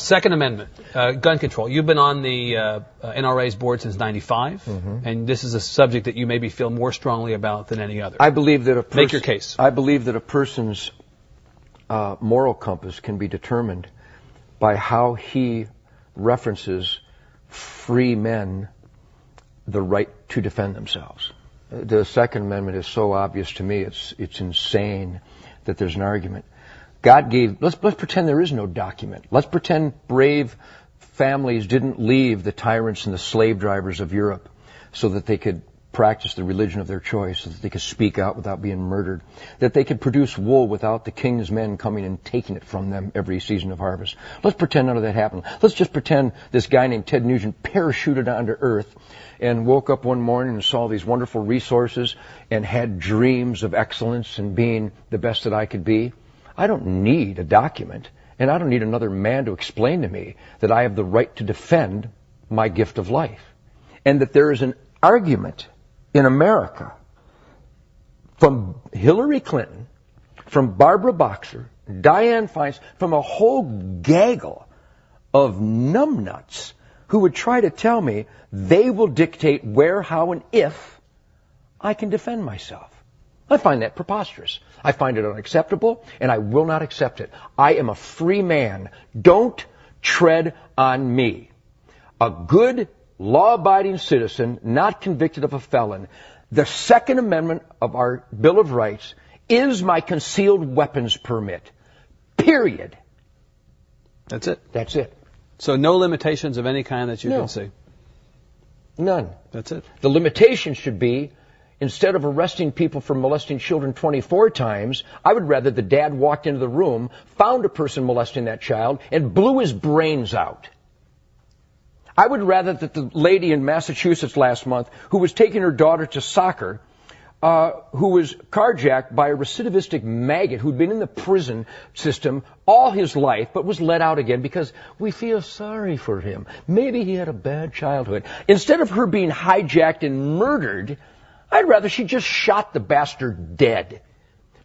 Second Amendment, gun control. You've been on the NRA's board since '95, and this is a subject that you maybe feel more strongly about than any other. I believe that Make your case. I believe that a person's moral compass can be determined by how he references free men the right to defend themselves. The Second Amendment is so obvious to me, it's insane that there's an argument. God gave, let's pretend there is no document. Let's pretend brave families didn't leave the tyrants and the slave drivers of Europe so that they could practice the religion of their choice, so that they could speak out without being murdered, that they could produce wool without the king's men coming and taking it from them every season of harvest. Let's pretend none of that happened. Let's just pretend this guy named Ted Nugent parachuted onto Earth and woke up one morning and saw these wonderful resources and had dreams of excellence and being the best that I could be. I don't need a document, and I don't need another man to explain to me that I have the right to defend my gift of life. And that there is an argument in America from Hillary Clinton, from Barbara Boxer, Dianne Feinstein, from a whole gaggle of numbnuts who would try to tell me they will dictate where, how, and if I can defend myself. I find that preposterous. I find it unacceptable, and I will not accept it. I am a free man. Don't tread on me. A good, law-abiding citizen, not convicted of a felon. The Second Amendment of our Bill of Rights is my concealed weapons permit. Period. That's it. That's it. So no limitations of any kind that you can see? None. That's it. The limitation should be, instead of arresting people for molesting children 24 times, I would rather the dad walked into the room, found a person molesting that child, and blew his brains out. I would rather that the lady in Massachusetts last month who was taking her daughter to soccer, who was carjacked by a recidivistic maggot who'd been in the prison system all his life but was let out again because we feel sorry for him. Maybe he had a bad childhood. Instead of her being hijacked and murdered, I'd rather she just shot the bastard dead.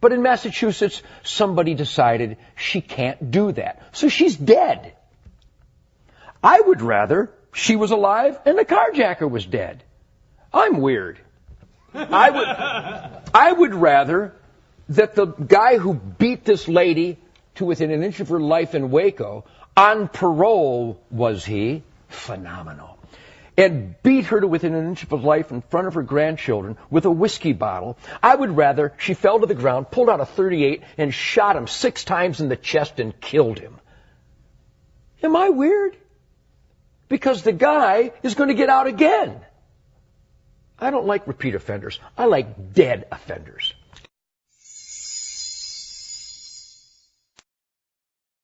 But in Massachusetts, somebody decided she can't do that. So she's dead. I would rather she was alive and the carjacker was dead. I'm weird. I would rather that the guy who beat this lady to within an inch of her life in Waco, on parole was he, phenomenal, and beat her to within an inch of her life in front of her grandchildren with a whiskey bottle. I would rather she fell to the ground, pulled out a .38, and shot him 6 times in the chest and killed him. Am I weird? Because the guy is going to get out again. I don't like repeat offenders. I like dead offenders.